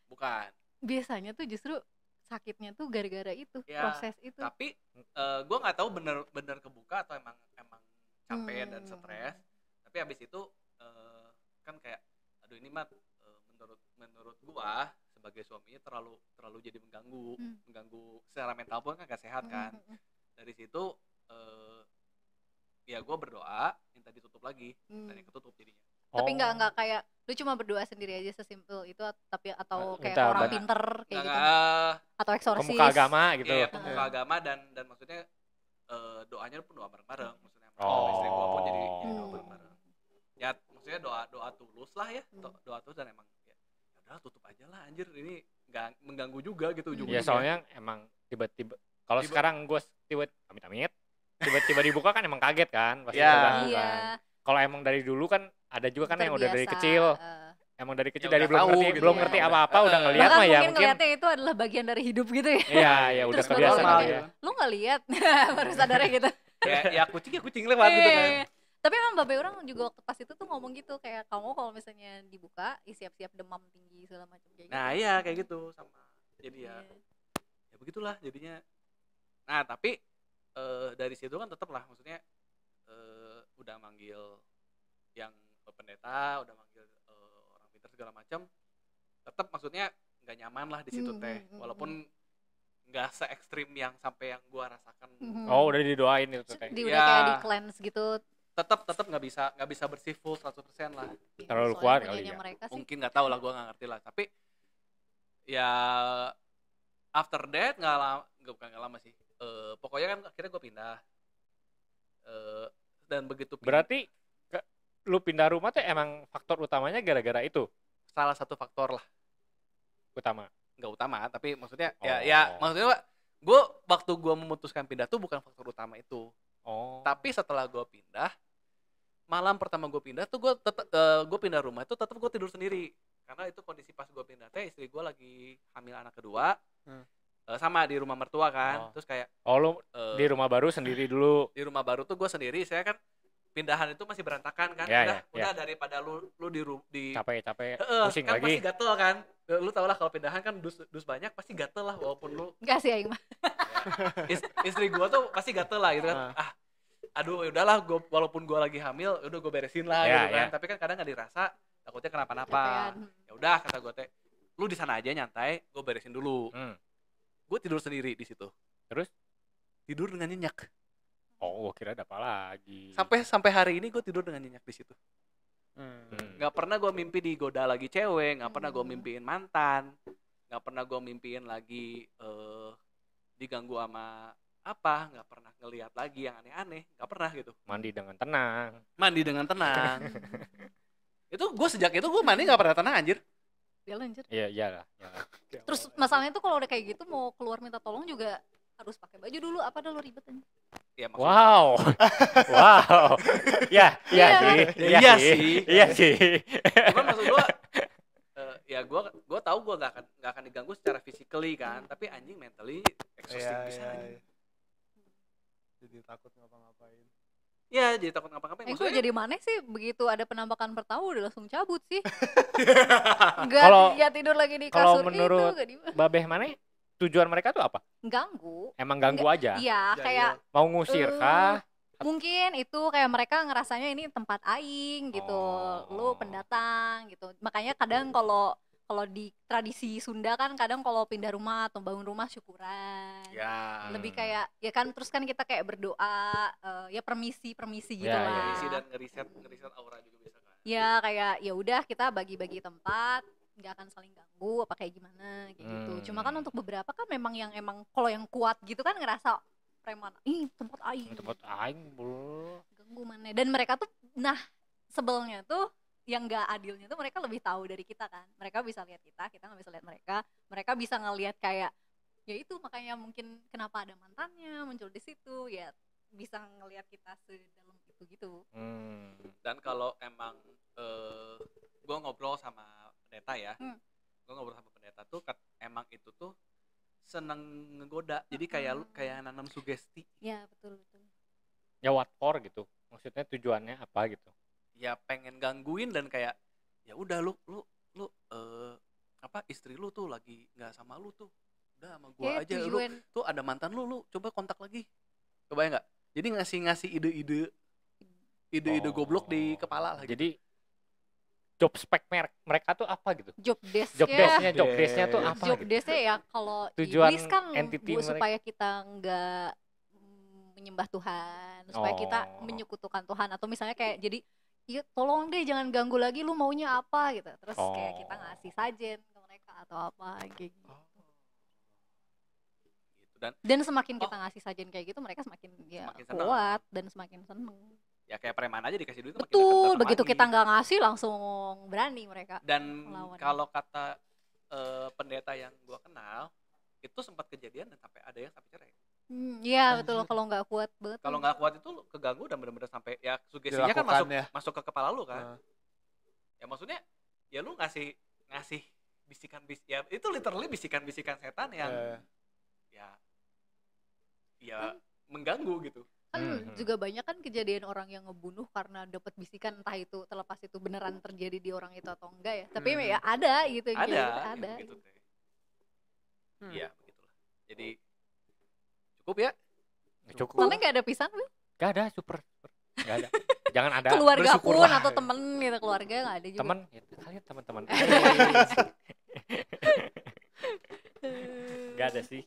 Bukan. Biasanya tuh justru sakitnya tuh gara-gara itu, Ya, proses itu. Tapi gue nggak tahu bener kebuka atau emang capek dan stres. Tapi abis itu kan kayak aduh ini mah menurut gua sebagai suaminya terlalu jadi mengganggu secara mental pun kan gak sehat kan. Dari situ ya gua berdoa minta ditutup lagi dan yang ketutup jadinya. Tapi Oh. nggak kayak lu cuma berdoa sendiri aja sesimpel itu tapi atau kayak Minta orang banyak. pinter kayak gitu atau eksorsis. Pemuka agama gitu. Iya, pemuka agama dan maksudnya doanya pun doa bareng-bareng maksudnya. Oh. Istri gua pun jadi Hmm. doa bareng-bareng. Ya maksudnya doa tulus lah ya. Doa tulus dan emang ya udah tutup aja lah anjir, ini nggak mengganggu juga gitu ujung-ujungnya. Ya soalnya emang tiba-tiba kalau Tiba- sekarang gue amit-amit tiba-tiba dibuka kan emang kaget kan, pasti Ya. terganggu Iya. kan. Kalau emang dari dulu kan ada juga kan yang udah dari Terbiasa, kecil, emang dari kecil Ya dari udah belum tahu ngerti gitu belum ya. ngerti apa-apa udah ngeliat bahkan mah ya mungkin mungkin. ngeliatnya itu adalah bagian dari hidup gitu ya. Iya, ya udah Terus baru kebiasaan normal aja. gitu. Lu nggak lihat baru sadarnya gitu. Ya kucing lewat gitu kan. Iya. Tapi emang babe orang juga waktu pas itu tuh ngomong gitu kayak kamu kalau misalnya dibuka siap-siap demam tinggi segala macam kayak gitu. Nah iya kayak gitu sama. Jadi ya begitulah jadinya. Nah tapi dari situ kan tetap lah maksudnya udah manggil yang pendeta, udah manggil orang pintar segala macam, tetap maksudnya nggak nyaman lah di situ teh, walaupun nggak se ekstrim yang sampai yang gua rasakan. Oh, udah didoain itu teh. Udah Ya. kayak di cleanse gitu. Tetap nggak bisa bersih full 100% lah. Terlalu Soalnya kuat kali punyanya ya. mereka sih. Mungkin nggak tahu lah, gua nggak ngerti lah, tapi ya after that bukan nggak lama sih, pokoknya kan akhirnya gue pindah. Dan begitu Berarti lu pindah rumah tuh emang faktor utamanya gara-gara itu salah satu faktor lah, utama. nggak utama tapi maksudnya Oh. ya maksudnya gue waktu gue memutuskan pindah tuh bukan faktor utama itu, Oh. tapi setelah gue pindah, malam pertama gue pindah tuh gue pindah rumah itu tetap gue tidur sendiri karena itu kondisi pas gue pindah teh istri gue lagi hamil anak kedua. Sama di rumah mertua kan. Terus kayak lu di rumah baru sendiri dulu. di rumah baru tuh gue sendiri, saya kan pindahan itu masih berantakan kan. Ya, udah daripada lu di Capek-capek pusing kan lagi. pasti gatel kan. Lu tau lah kalau pindahan kan dus banyak pasti gatel lah, walaupun lu Enggak sih aing mah. istri gua tuh pasti gatel lah gitu kan. Aduh udahlah, walaupun gua lagi hamil udah gue beresin lah Ya, gitu kan. ya. Tapi kan kadang nggak dirasa, takutnya kenapa-napa. Capean. Ya udah kata gue teh, lu di sana aja nyantai, gue beresin dulu. Gue tidur sendiri di situ. Terus? Tidur dengan nyenyak. Oh, gua kira ada apa lagi. Sampai hari ini gue tidur dengan nyenyak di situ. Hmm. Nggak pernah gue mimpi digoda lagi cewek, nggak pernah gue mimpiin mantan, nggak pernah gue mimpiin lagi diganggu sama apa, nggak pernah ngelihat lagi yang aneh-aneh, nggak pernah gitu. Mandi dengan tenang. Mandi dengan tenang. Itu gue sejak itu gue mandi nggak pernah tenang anjir. Ya lanjut. Iya, iyalah. Terus masalahnya tuh kalau udah kayak gitu mau keluar minta tolong juga harus pakai baju dulu, apa dah lo ribet aja. Ya, maksudnya, Wow. Wow. Ya, iya sih. Iya sih. Iya sih. cuman maksud gue ya gue tahu gue nggak akan diganggu secara physically kan, tapi anjing mentally exhausting bisa anjing. Jadi takut ngapa-ngapain. Ya jadi takut ngapa-ngapain. Gue jadi mana sih begitu ada penampakan pertama udah langsung cabut sih. Kalau- Nggak tidur lagi di kalau kasur menurut- itu, nggak di Babeh mana? Tujuan mereka tuh apa? ganggu. Emang ganggu aja. Iya, kayak Mau ngusir kah? mungkin itu kayak mereka ngerasanya ini tempat aing gitu, Oh. lu pendatang gitu. Makanya kadang kalau di tradisi Sunda kan kadang kalau pindah rumah atau bangun rumah syukuran. Ya. Lebih kayak ya kan, terus kan kita kayak berdoa ya permisi gitu Ya, ya, lah. Isi dan ngeriset aura juga bisa kan. Ya kayak ya udah kita bagi-bagi tempat, nggak akan saling ganggu apa kayak gimana kayak gitu. Cuma kan untuk beberapa kan memang yang emang kalau yang kuat gitu kan ngerasa preman, ih tempat aing, Tempat aing, bro. ganggu mana. Dan mereka tuh sebelnya tuh yang nggak adilnya tuh mereka lebih tahu dari kita kan. Mereka bisa lihat kita nggak bisa lihat mereka. Mereka bisa ngelihat kayak ya itu makanya mungkin kenapa ada mantannya muncul di situ, ya bisa ngelihat kita sedalam itu gitu. Dan kalau emang gue ngobrol sama pendeta ya, gue ngobrol sama pendeta tuh emang itu tuh seneng ngegoda, jadi kayak nanam sugesti. Ya betul. Ya what for gitu. Maksudnya tujuannya apa gitu. Ya pengen gangguin dan kayak ya udah lu istri lu tuh lagi nggak sama lu tuh, udah sama gua Kayak aja. tujuan. Lu tuh ada mantan lu coba kontak lagi, kebayang nggak? Jadi ngasih ide goblok di kepala lah gitu. Jadi job spec mereka tuh apa gitu? Job desk Job desk-nya tuh apa job gitu? desk-nya ya kalau Tujuan iblis kan entity mereka. supaya kita nggak menyembah Tuhan, supaya kita menyekutukan Tuhan, atau misalnya kayak jadi ya tolong deh jangan ganggu lagi, lu maunya apa gitu, terus kayak kita ngasih sajen ke mereka atau apa kayak gitu. Dan semakin kita ngasih sajen kayak gitu mereka semakin seneng. kuat dan semakin seneng. Ya kayak preman aja dikasih duit makin Betul, datang begitu lagi. kita nggak ngasih langsung berani mereka. Dan melawan. kalau kata pendeta yang gua kenal itu sempat kejadian dan sampai ada yang sampai cerai. Iya betul, kalau nggak kuat banget. Kalau nggak kuat itu keganggu dan benar-benar sampai ya sugestinya kan masuk ke kepala lu kan. Ya maksudnya ya lu ngasih bisikan ya itu literally bisikan setan yang ya mengganggu gitu. Kan juga banyak kan kejadian orang yang ngebunuh karena dapat bisikan, entah itu terlepas itu beneran terjadi di orang itu atau enggak ya, tapi ya ada gitu. Ada gitu teh. Iya begitulah. Jadi cukup ya. Cukup. Soalnya nggak ada pisang lu, Gak ada super. Gak ada. Jangan ada. keluarga pun Bersyukurlah. atau temen gitu, keluarga nggak ada juga. Teman, ya, kalian teman-teman. Gak ada sih.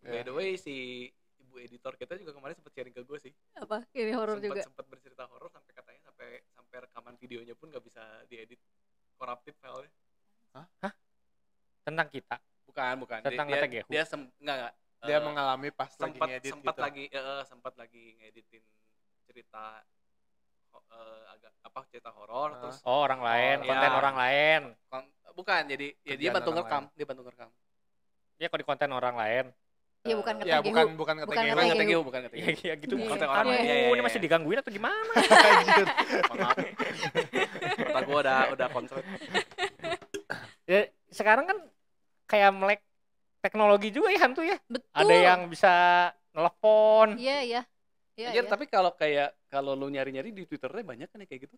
By the way si ibu editor kita juga kemarin sempat sharing ke gue sih. Apa ini horor juga? Sempat bercerita horor sampai katanya sampai rekaman videonya pun nggak bisa diedit, corrupted filenya. Hah? Tentang kita. Bukan. Tentang Dia TGH. enggak. Dia mengalami pas sempat lagi ngedit sempat lagi ngeditin cerita cerita horor terus orang lain, konten orang lain. bukan jadi ya dia bantu ngerekam, Ya kalau di konten orang lain. Ya bukan ke ya TGH. bukan ke Bukan TGH. bukan Ya gitu. Iya. Konten Aduh, orang lain. ini masih digangguin atau gimana? Maaf. Kata gue udah konslet. Ya, sekarang kan kayak melek teknologi juga ya hantu ya. Betul. Ada yang bisa nelpon. Iya. Anjir, tapi kalau lu nyari-nyari di Twitternya banyak kan ya kayak gitu.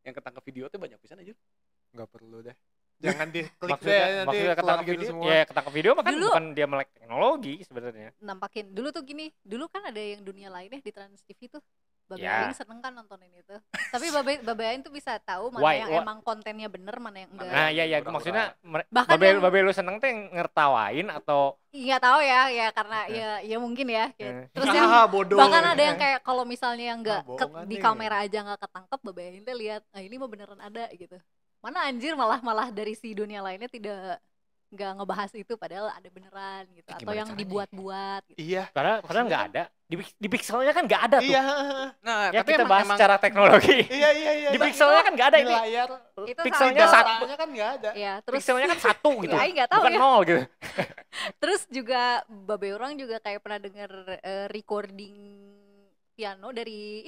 Yang ketangkep video tuh banyak pisan aja. Nggak perlu deh. Jangan diklik deh Maksudnya nanti keluar ketangkep gitu video. semua. Ya ketangkep video mah kan Dulu- bukan dia melek teknologi sebenarnya. nampakin dulu tuh gini, dulu kan ada yang dunia lainnya di Trans TV tuh, Babe Ya. Aing seneng kan nontonin itu. Tapi Babe Aing tuh bisa tahu mana Why- yang why- emang kontennya bener, mana yang enggak. Nah, iya Udah, maksudnya Bahkan babe yang- babe lu seneng tuh yang ngertawain atau Iya tahu ya karena ya mungkin ya. Terus yang bodoh. bahkan ada yang kayak kalau misalnya yang enggak bohongan di nih. kamera aja enggak ketangkep, Babe Aing teh lihat, ini mah beneran ada gitu. Mana anjir malah dari si dunia lainnya tidak nggak ngebahas itu padahal ada beneran gitu, atau Gimana yang caranya? dibuat-buat gitu. Iya. padahal nggak ada di pixelnya kan nggak ada tuh. Iya. Nah, Ya tapi kita emang, bahas secara teknologi. Iya. Di pixelnya kan nggak ada Di ini. layar. Itu Pixelnya sama. satu. Datanya kan nggak ada. Ya, terus Pixelnya kan 1 gitu. Ya, Aing nggak tahu bukan ya. 0 gitu. Terus juga Babe orang juga kayak pernah denger recording piano dari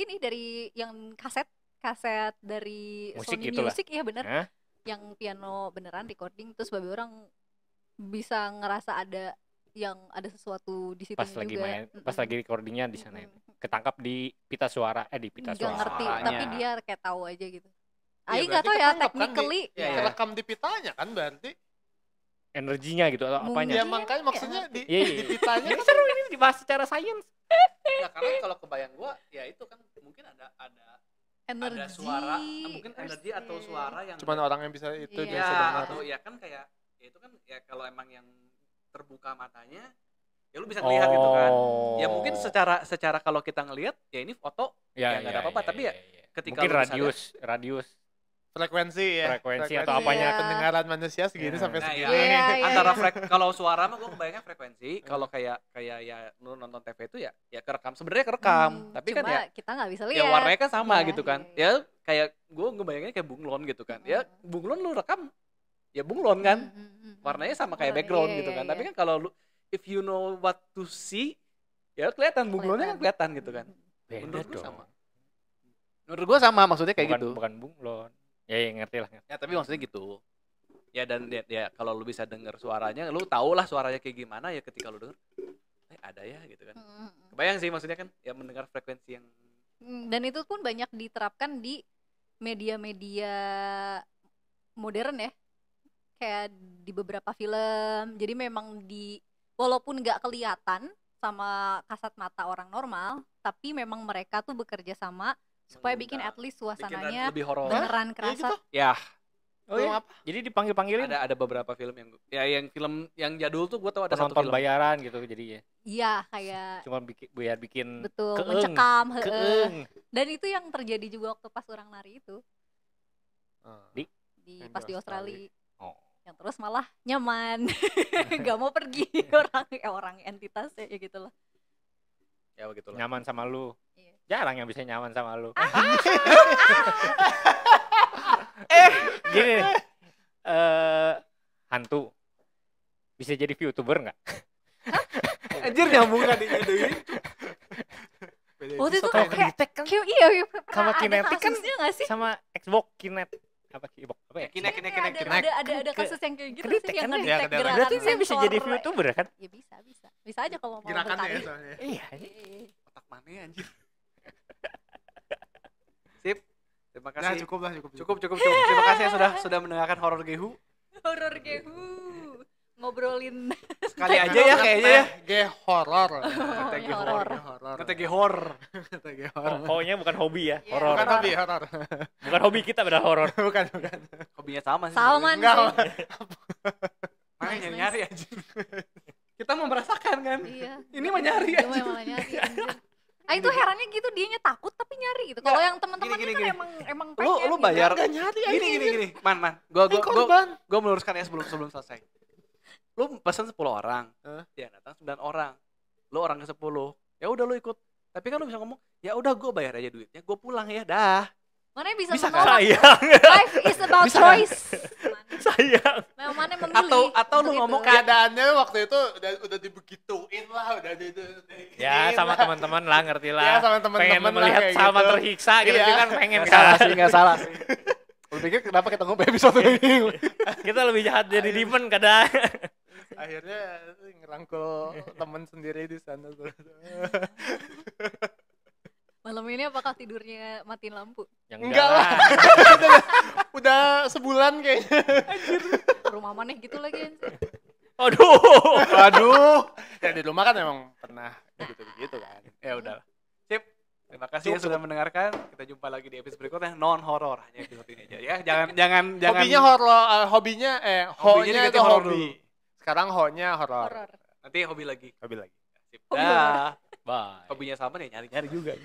yang kaset dari Musik Sony gitu lah. Music, ya bener. Hah? Yang piano beneran recording, terus Babe orang bisa ngerasa ada sesuatu di situ Pas lagi juga. main, pas lagi recordingnya di sana itu. Ketangkap di pita suara, di pita Nggak suara. ngerti, suaranya. tapi dia kayak tahu aja gitu. Iya, Aing nggak berarti tahu ya ketangkap kan technically. Iya, ya. iya. Kerekam di pitanya kan berarti. Energinya gitu atau Mungkin. apanya. Ya Iya, makanya kayak maksudnya ngerti. di Iya. pitanya Ini seru ini dibahas secara sains. Nah, karena kalau kebayang gua ya itu kan mungkin ada Energi. ada suara, mungkin energi atau suara yang cuman orang yang bisa itu Iya. dia bisa ya dengar. atau ya kan kayak ya itu kan ya kalau emang yang terbuka matanya ya lu bisa ngelihat gitu kan. Ya mungkin secara kalau kita ngelihat ya ini foto ya nggak ada apa-apa, tapi ya ketika mungkin lu bisa radius Frekuensi ya. Frekuensi atau Frekuensi. apanya. Iya. Pendengaran manusia segini Iya. sampai Nah, segini. ya, Iya, antara iya. kalau suara mah gue kebayangnya frekuensi, kalau kayak ya lu nonton TV itu ya kerekam, sebenarnya kerekam, tapi kan cuma ya kita nggak bisa ya lihat. warnanya kan sama Iya, gitu kan. iya, Ya kayak gue ngebayanginnya kayak bunglon gitu kan. Ya bunglon lu rekam ya bunglon kan. Warnanya sama kayak Warna- background iya, gitu iya, kan. iya. Tapi kan kalau lu if you know what to see ya kelihatan bunglonnya kan kelihatan gitu kan. Beda Menurut gua dong. sama. Menurut gue sama, maksudnya kayak bukan, gitu. bukan bunglon. Ya ngerti lah. Ya tapi maksudnya gitu. Ya dan ya kalau lu bisa denger suaranya, lu tau lah suaranya kayak gimana ya ketika lu denger. Ada ya gitu kan. Kebayang sih maksudnya kan ya mendengar frekuensi yang Dan itu pun banyak diterapkan di media-media modern ya. Kayak di beberapa film. Jadi memang walaupun nggak kelihatan sama kasat mata orang normal, tapi memang mereka tuh bekerja sama supaya bikin at least suasananya lebih horor. beneran Ya kerasa. gitu. Ya, Oh iya? Jadi dipanggil-panggilin ada beberapa film yang film yang jadul tuh gue tau ada satu penonton film. bayaran gitu jadi ya. Iya, kayak Cuma biar bikin betul keeng. mencekam, heeh. keeng. Dan itu yang terjadi juga waktu pas orang nari itu Di Yang pas di di Australia. Oh. Yang terus malah nyaman, nggak mau pergi orang entitasnya ya gitu loh. Ya begitulah. nyaman sama lu. Iya. Jarang yang bisa nyaman sama lu. Gini, hantu bisa jadi VTuber nggak? Anjir nyambung kan digaduin. Waktu itu Kalau kayak Kinetic kan iya, sama ada Kinetic kan kasusnya nggak sih? sama Xbox Kinect apa Xbox apa ya? Kinek. Ada kasus yang kayak gitu Kinetic sih, yang kan? Ya, ngedetek kedengeran. gerakan Berarti dia bisa sensor. jadi VTuber kan? Ya bisa aja kalau mau Gerakannya ya bertani. soalnya. Iya. Otak mana ya, anjir. Sip. Terima Nah, kasih. cukup. Cukup. Terima kasih yang sudah mendengarkan horor gehu. Horor gehu ngobrolin Sekali aja ya kayaknya ya. Ge horor. ya, horor. Kata gehor. Pokoknya bukan hobi ya, Iya. horor. Bukan hobi horor. Bukan hobi kita pada horor. Bukan. Hobinya sama sih. Salman Enggak. sih. Makanya Nice. nyari aja. Kita mau merasakan kan. Iya. Ini mah nyari Dia aja. memang nyari anjir. Itu herannya gitu, dianya takut tapi nyari gitu. Kalau Nggak, yang teman-temannya gini, kan gini. emang Lu pengen gitu. bayar. Enggak nyari Gini. Man. Gua korban. meluruskan ya sebelum selesai. Lu pesen 10 orang. Ya datang 9 orang. Lu orang ke 10. Ya udah lu ikut. Tapi kan lu bisa ngomong, "Ya udah gua bayar aja duitnya, gua pulang ya." Dah. Mana bisa Bisa menolak? Sayang, Life is about Bisa kan? choice. sayang. Memang mana memilih. Atau lu untuk ngomong itu. Keadaannya waktu itu udah dibegituin lah, udah Ya sama teman-teman lah, ngerti lah. Ya, sama teman-teman pengen lah, melihat kayak Salman gitu. tersiksa gitu Iya. kan pengen Nggak kan. salah sih, nggak salah sih. Lu pikir kenapa kita ngomong episode ini? Kita lebih jahat dari Demon kadang. Akhirnya ngerangkul teman sendiri di sana tuh. Malam ini apakah tidurnya matiin lampu? Yang Enggak lah. Udah sebulan kayaknya. Rumah maneh gitu lagi. Aduh. Aduh. Ya di rumah kan emang pernah gitu kan. Ya udah. Sip. Terima kasih ya sudah mendengarkan. Kita jumpa lagi di episode berikutnya non horor, hanya episode ini aja ya. Jangan Hobinya horor, hobinya Hobinya ho-nya diganti itu horor hobi. dulu. Sekarang ho-nya horor. Horor. nanti hobi lagi. Hobi lagi. Sip. Hobi Dah. Bye. Hobinya sama nih nyari-nyari juga.